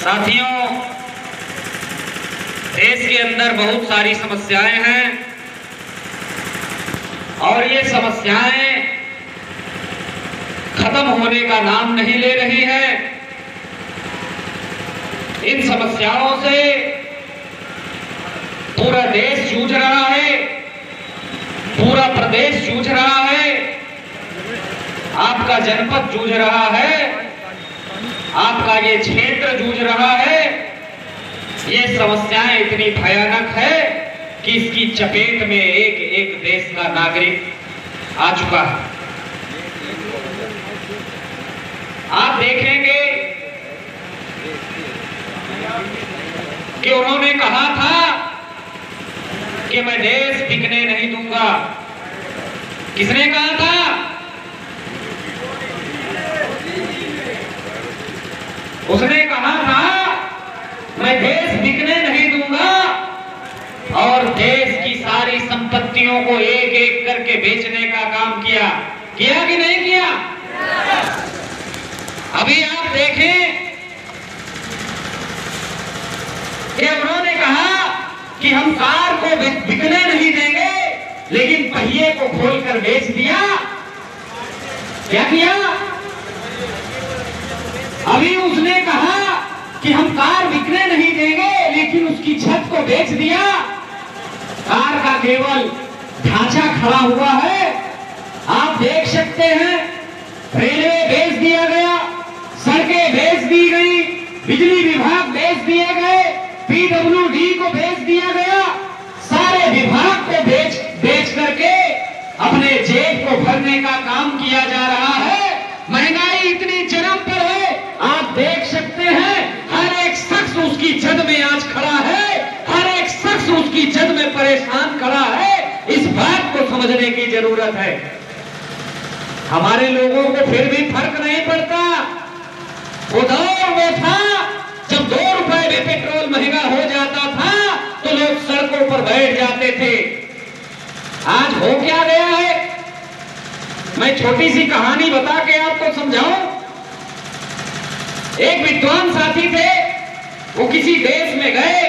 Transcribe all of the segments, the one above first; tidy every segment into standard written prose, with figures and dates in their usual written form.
साथियों, देश के अंदर बहुत सारी समस्याएं हैं और ये समस्याएं खत्म होने का नाम नहीं ले रही है। इन समस्याओं से पूरा देश जूझ रहा है, पूरा प्रदेश जूझ रहा है, आपका जनपद जूझ रहा है, आपका ये क्षेत्र जूझ रहा है। ये समस्याएं इतनी भयानक है कि इसकी चपेट में एक एक देश का नागरिक आ चुका है। आप देखेंगे कि उन्होंने कहा था कि मैं देश बिकने नहीं दूंगा। किसने कहा था? उसने कहा था मैं देश बिकने नहीं दूंगा और देश की सारी संपत्तियों को एक एक करके बेचने का काम किया। किया कि नहीं किया? अभी आप देखें कि उन्होंने कहा कि हम कार को बिकने नहीं देंगे, लेकिन पहिए को खोलकर बेच दिया। क्या किया? अभी उसने कहा कि हम कार बिकने नहीं देंगे, लेकिन उसकी छत को बेच दिया। कार का केवल ढांचा खड़ा हुआ है। आप देख सकते हैं, रेलवे बेच दिया गया, सड़कें बेच दी गई, बिजली विभाग बेच दिए गए, पीडब्ल्यूडी को बेच दिया गया। सारे विभाग को बेच करके अपने जेब को भरने का काम किया जा रहा है। महंगाई इतनी चरम पर है, आप देख सकते हैं, हर एक शख्स उसकी जद में आज खड़ा है, हर एक शख्स उसकी जद में परेशान खड़ा है। इस बात को समझने की जरूरत है। हमारे लोगों को फिर भी फर्क नहीं पड़ता। वो दौर वो था जब 2 रुपए में पेट्रोल महंगा हो जाता था तो लोग सड़कों पर बैठ जाते थे। आज हो क्या गया है? मैं छोटी सी कहानी बता के आपको समझाऊं। एक विद्वान साथी थे, वो किसी देश में गए,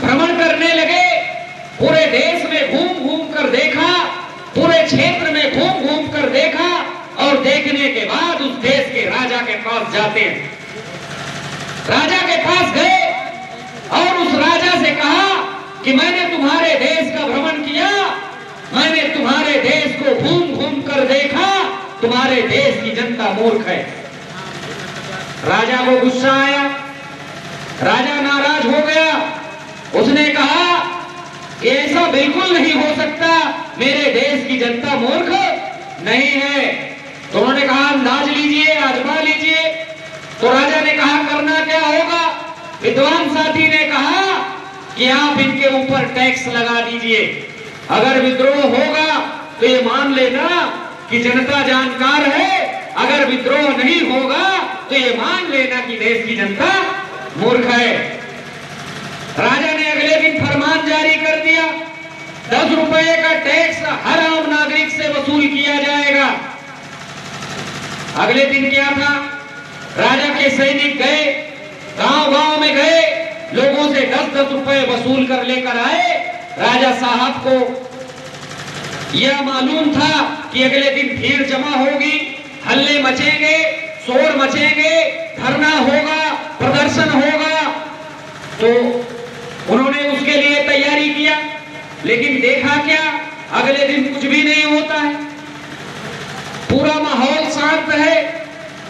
भ्रमण करने लगे, पूरे देश में घूम घूम कर देखा, पूरे क्षेत्र में घूम घूम कर देखा और देखने के बाद उस देश के राजा के पास जाते हैं। राजा के पास गए और उस राजा से कहा कि मैंने तुम्हारे देश का भ्रमण किया, मैंने तुम्हारे देश को घूम घूम कर देखा, तुम्हारे देश की जनता मूर्ख है। राजा को गुस्सा आया, राजा नाराज हो गया। उसने कहा कि ऐसा बिल्कुल नहीं हो सकता, मेरे देश की जनता मूर्ख नहीं है। तो उन्होंने कहा अंदाज लीजिए, आजमा लीजिए। तो राजा ने कहा करना क्या होगा? विद्वान साथी ने कहा कि आप इनके ऊपर टैक्स लगा दीजिए। अगर विद्रोह होगा तो ये मान लेना कि जनता जानकार है, अगर विद्रोह नहीं होगा तो ये मान लेना कि देश की जनता मूर्ख है। राजा ने अगले दिन फरमान जारी कर दिया, 10 रुपए का टैक्स हर आम नागरिक से वसूल किया जाएगा। अगले दिन क्या था? राजा के सैनिक गए, गांव-गांव में गए, लोगों से 10-10 रुपए वसूल कर लेकर आए। राजा साहब को यह मालूम था कि अगले दिन भीड़ जमा होगी, हल्ले मचेंगे, शोर मचेंगे, धरना होगा, प्रदर्शन होगा। तो उन्होंने उसके लिए तैयारी किया, लेकिन देखा क्या? अगले दिन कुछ भी नहीं होता है। पूरा माहौल शांत है,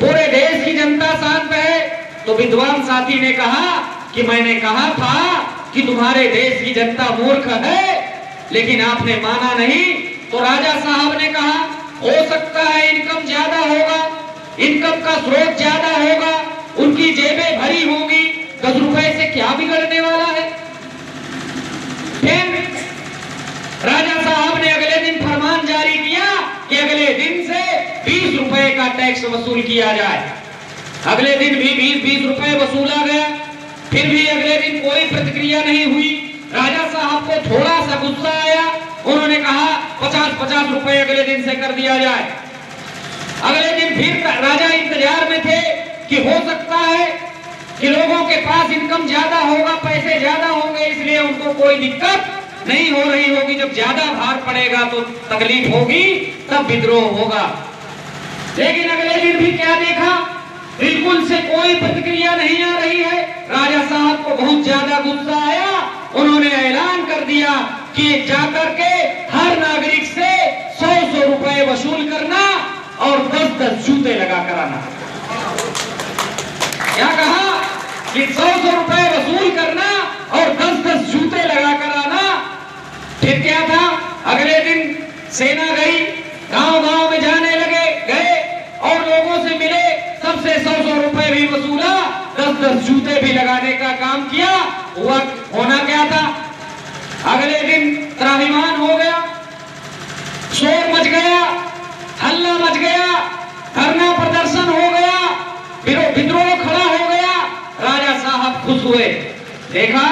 पूरे देश की जनता शांत है। तो विद्वान साथी ने कहा कि मैंने कहा था कि तुम्हारे देश की जनता मूर्ख है, लेकिन आपने माना नहीं। तो राजा साहब ने कहा हो सकता है इनकम ज्यादा होगा, इनकम का स्रोत ज्यादा होगा, उनकी जेबें भरी होंगी, 10 रुपए से क्या बिगड़ने वाला है। फिर राजा साहब ने अगले दिन फरमान जारी किया कि अगले दिन से 20 रुपए का टैक्स वसूल किया जाए। अगले दिन भी 20 रुपए वसूला गया। फिर भी अगले दिन कोई प्रतिक्रिया नहीं हुई। राजा साहब को थोड़ा सा गुस्सा आया, उन्होंने कहा 50-50 रुपए अगले दिन से कर दिया जाए। अगले दिन फिर राजा इंतजार में थे कि हो सकता है कि लोगों पास इनकम ज्यादा होगा, पैसे ज्यादा होंगे, इसलिए उनको कोई दिक्कत नहीं हो रही होगी। जब ज्यादा भार पड़ेगा तो तकलीफ होगी, तब विद्रोह होगा। लेकिन अगले दिन भी क्या देखा, बिल्कुल से कोई प्रतिक्रिया नहीं आ रही है। राजा साहब को बहुत ज्यादा गुस्सा आया। उन्होंने ऐलान कर दिया कि जाकर के हर नागरिक से 100-100 रुपए वसूल करना और 10-10 जूते लगा कर आना। क्या कहा कि 100-100 रुपए वसूल करना और 10-10 जूते लगा कर आना। फिर क्या था, अगले दिन सेना गई, गांव-गांव में जाने गए और लोगों से मिले, सबसे 100-100 रुपए भी वसूला, 10-10 जूते भी लगाने का काम किया। होना क्या था, अगले दिन त्राहिमाम हो गया, शोर मच गया, हल्ला मच गया, धरना प्रदर्शन हो गया, विद्रोह खड़ा हो गया। राजा साहब खुश हुए। देखा,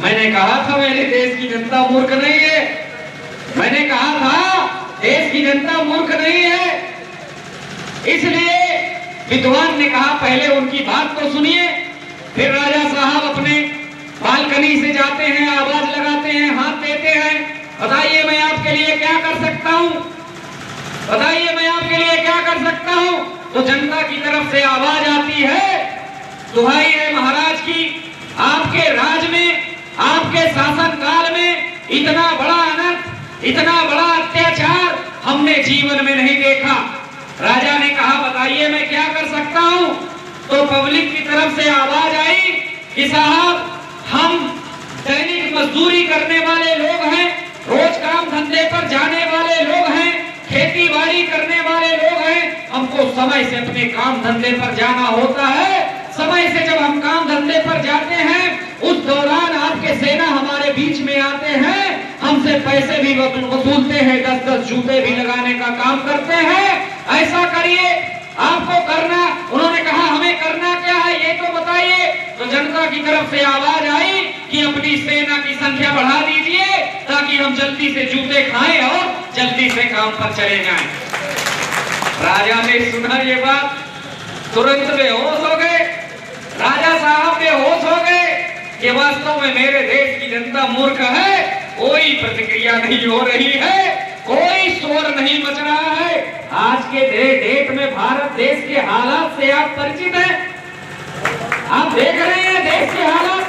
मैंने कहा था मेरे देश की जनता मूर्ख नहीं है, मैंने कहा था देश की जनता मूर्ख नहीं है। इसलिए विद्वान ने कहा पहले उनकी बात तो सुनिए। फिर राजा साहब अपने बालकनी से जाते हैं, आवाज लगाते हैं, हाथ देते हैं, बताइए मैं आपके लिए क्या कर सकता हूं, बताइए मैं आपके लिए क्या कर सकता हूं। तो जनता की तरफ से आवाज आती है, दुहाई है महाराज की, आपके राज में, आपके शासन काल में इतना बड़ा अनर्थ, इतना बड़ा अत्याचार हमने जीवन में नहीं देखा। राजा ने कहा बताइए मैं क्या कर सकता हूं। तो पब्लिक की तरफ से आवाज आई कि साहब हम दैनिक मजदूरी करने वाले लोग हैं, रोज काम धंधे पर जाने वाले लोग हैं, खेती बाड़ी करने वाले लोग हैं, हमको समय से अपने काम धंधे पर जाना होता है। समय से जब हम काम धंधे पर जाते हैं, उस दौरान आपके सेना हमारे बीच में आते हैं, हमसे पैसे भी वसूलते हैं, 10-10 जूते भी लगाने का काम करते हैं। ऐसा करिए, आपको करना। उन्होंने कहा हमें करना क्या है ये तो बताइए। तो जनता की तरफ से आवाज आई कि अपनी सेना की संख्या बढ़ा दीजिए ताकि हम जल्दी से जूते खाएं और जल्दी से काम पर चले जाएं। राजा ने सुना ये बात, तुरंत बेहोश हो गए। राजा साहब बेहोश हो गए कि वास्तव में मेरे देश की जनता मूर्ख है, कोई प्रतिक्रिया नहीं हो रही है, कोई शोर नहीं मच रहा है। आज के डेट में भारत देश के हालात से आप परिचित हैं, आप देख रहे हैं देश के हालात।